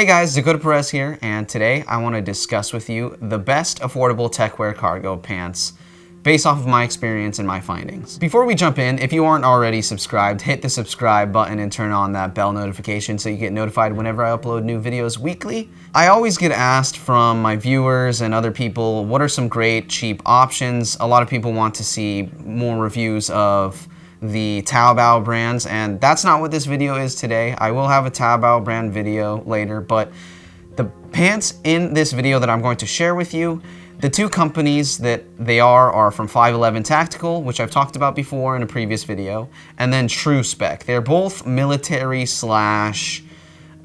Hey guys, Dakota Perez here, and today I want to discuss with you the best affordable Techwear cargo pants based off of my experience and my findings. Before we jump in, if you aren't already subscribed, hit the subscribe button and turn on that bell notification so you get notified whenever I upload new videos weekly. I always get asked from my viewers and other people, what are some great cheap options? A lot of people want to see more reviews of the Taobao brands, and that's not what this video is today. I will have a Taobao brand video later, but the pants in this video that I'm going to share with you, the two companies that they are from 511 Tactical, which I've talked about before in a previous video, and then TruSpec. They're both military slash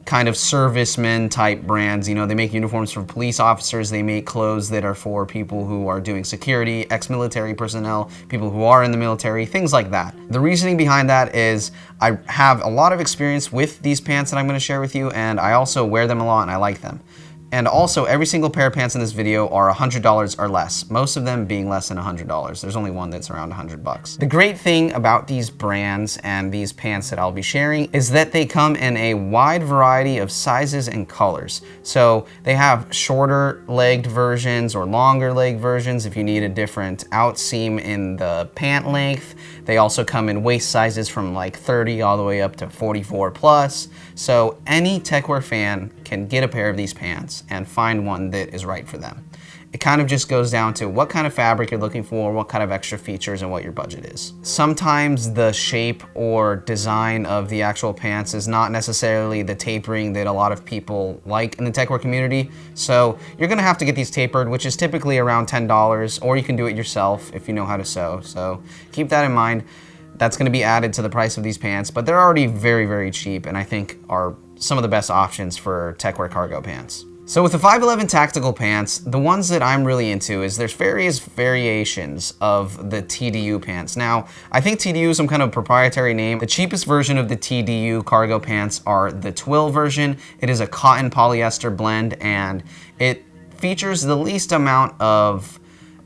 kind of servicemen type brands. You know, they make uniforms for police officers, they make clothes that are for people who are doing security, ex-military personnel, people who are in the military, things like that. The reasoning behind that is I have a lot of experience with these pants that I'm going to share with you, and I also wear them a lot and I like them. And also, every single pair of pants in this video are $100 or less, most of them being less than $100. There's only one that's around $100. The great thing about these brands and these pants that I'll be sharing is that they come in a wide variety of sizes and colors. So they have shorter legged versions or longer leg versions if you need a different out seam in the pant length. They also come in waist sizes from like 30 all the way up to 44 plus. So any Techwear fan can get a pair of these pants and find one that is right for them. It kind of just goes down to what kind of fabric you're looking for, what kind of extra features, and what your budget is. Sometimes the shape or design of the actual pants is not necessarily the tapering that a lot of people like in the Techwear community. So you're gonna have to get these tapered, which is typically around $10, or you can do it yourself if you know how to sew. So keep that in mind. That's gonna be added to the price of these pants, but they're already very, very cheap, and I think are some of the best options for Techwear cargo pants. So with the 511 Tactical pants, the ones that I'm really into is there's various variations of the TDU pants. Now, I think TDU is some kind of proprietary name. The cheapest version of the TDU cargo pants are the twill version. It is a cotton polyester blend, and it features the least amount of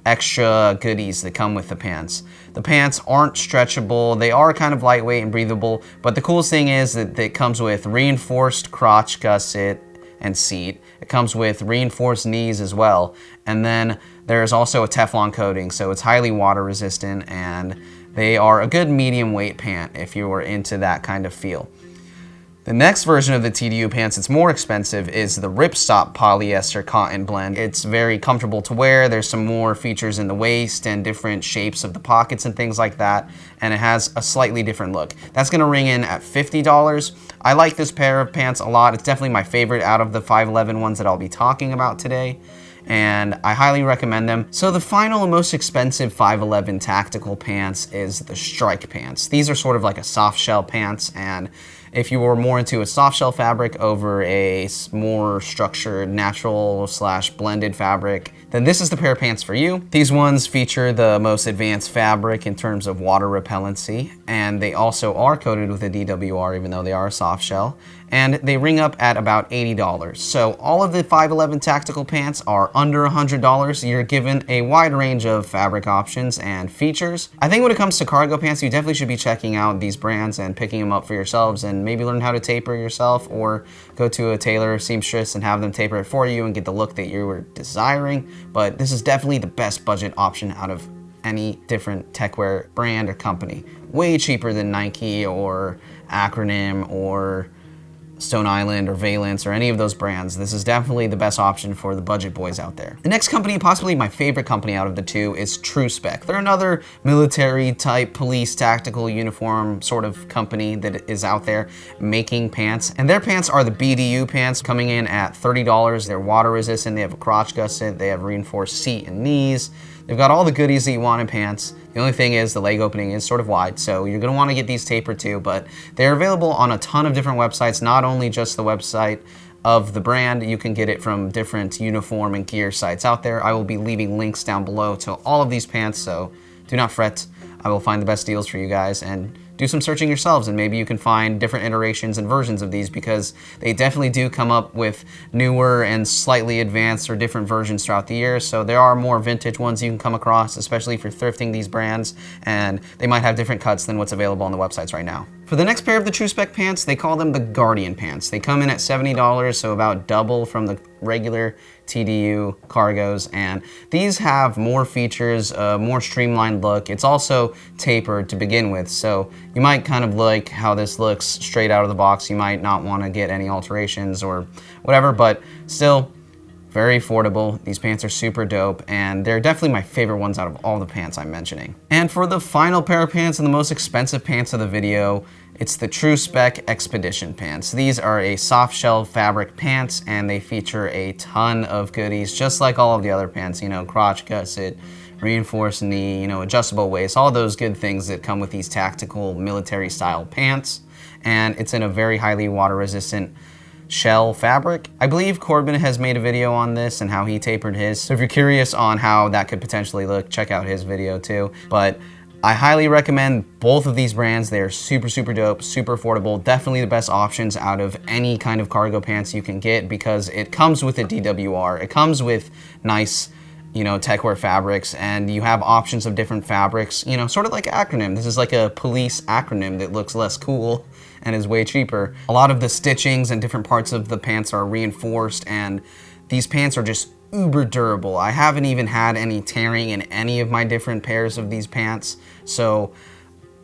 extra goodies that come with the pants. The pants aren't stretchable, they are kind of lightweight and breathable, but the coolest thing is that it comes with reinforced crotch gusset and seat. It comes with reinforced knees as well, and then there's also a Teflon coating, so it's highly water resistant, and they are a good medium weight pant if you were into that kind of feel. The next version of the TDU pants, it's more expensive, is the ripstop polyester cotton blend. It's very comfortable to wear. There's some more features in the waist and different shapes of the pockets and things like that, and it has a slightly different look. That's gonna ring in at $50. I like this pair of pants a lot. It's definitely my favorite out of the 511 ones that I'll be talking about today, and I highly recommend them. So the final and most expensive 511 Tactical pants is the strike pants. These are sort of like a soft shell pants, and if you were more into a soft shell fabric over a more structured natural slash blended fabric, then this is the pair of pants for you. These ones feature the most advanced fabric in terms of water repellency, and they also are coated with a DWR even though they are a soft shell, and they ring up at about $80. So all of the 511 Tactical pants are under $100. You're given a wide range of fabric options and features. I think when it comes to cargo pants, you definitely should be checking out these brands and picking them up for yourselves, and maybe learn how to taper yourself, or go to a tailor or seamstress and have them taper it for you and get the look that you were desiring. But this is definitely the best budget option out of any different Techwear brand or company. Way cheaper than Nike or Acronym or Stone Island or Valence or any of those brands. This is definitely the best option for the budget boys out there. The next company, possibly my favorite company out of the two, is TruSpec. They're another military type police tactical uniform sort of company that is out there making pants. And their pants are the BDU pants, coming in at $30. They're water resistant, they have a crotch gusset, they have reinforced seat and knees. They've got all the goodies that you want in pants. The only thing is the leg opening is sort of wide, so you're gonna wanna get these tapered too, but they're available on a ton of different websites, not only just the website of the brand. You can get it from different uniform and gear sites out there. I will be leaving links down below to all of these pants, so do not fret. I will find the best deals for you guys, and do some searching yourselves, and maybe you can find different iterations and versions of these, because they definitely do come up with newer and slightly advanced or different versions throughout the year. So there are more vintage ones you can come across, especially if you're thrifting these brands, and they might have different cuts than what's available on the websites right now. For the next pair of the TruSpec pants, they call them the Guardian pants. They come in at $70, so about double from the regular TDU cargos, and these have more features, a more streamlined look. It's also tapered to begin with, so you might kind of like how this looks straight out of the box. You might not want to get any alterations or whatever, but still very affordable. These pants are super dope, and they're definitely my favorite ones out of all the pants I'm mentioning. And for the final pair of pants and the most expensive pants of the video, it's the TruSpec Expedition pants. These are a soft shell fabric pants, and they feature a ton of goodies, just like all of the other pants, you know, crotch gusset, reinforced knee, you know, adjustable waist, all those good things that come with these tactical military style pants. And it's in a very highly water resistant shell fabric. I believe Corbin has made a video on this and how he tapered his, so if you're curious on how that could potentially look, check out his video too. But I highly recommend both of these brands. They're super dope, super affordable, definitely the best options out of any kind of cargo pants you can get, because it comes with a DWR, it comes with nice, you know, Techwear fabrics, and you have options of different fabrics, you know, sort of like acronym. This is like a police acronym that looks less cool and is way cheaper. A lot of the stitchings and different parts of the pants are reinforced, and these pants are just uber durable. I haven't even had any tearing in any of my different pairs of these pants, so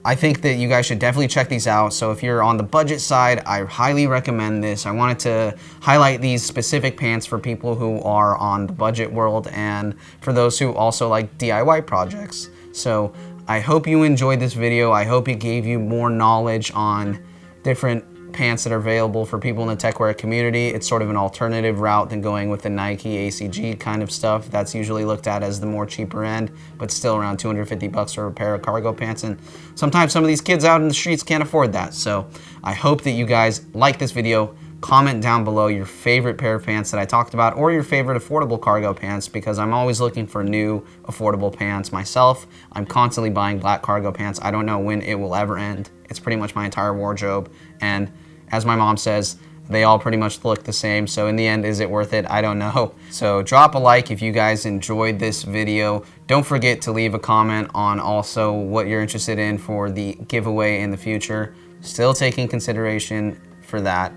I think that you guys should definitely check these out. So if you're on the budget side, I highly recommend this. I wanted to highlight these specific pants for people who are on the budget world, and for those who also like DIY projects. So I hope you enjoyed this video. I hope it gave you more knowledge on different pants that are available for people in the Techwear community. It's sort of an alternative route than going with the Nike ACG kind of stuff. That's usually looked at as the more cheaper end, but still around 250 bucks for a pair of cargo pants. And sometimes some of these kids out in the streets can't afford that. So I hope that you guys like this video. Comment down below your favorite pair of pants that I talked about, or your favorite affordable cargo pants, because I'm always looking for new affordable pants myself. I'm constantly buying black cargo pants. I don't know when it will ever end. It's pretty much my entire wardrobe, and as my mom says, they all pretty much look the same. So in the end, is it worth it? I don't know. So drop a like if you guys enjoyed this video. Don't forget to leave a comment on also what you're interested in for the giveaway in the future. Still taking consideration for that.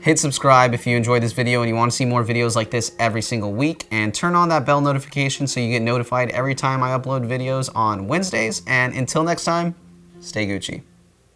Hit subscribe if you enjoyed this video and you want to see more videos like this every single week, and turn on that bell notification so you get notified every time I upload videos on Wednesdays. And until next time, stay Gucci.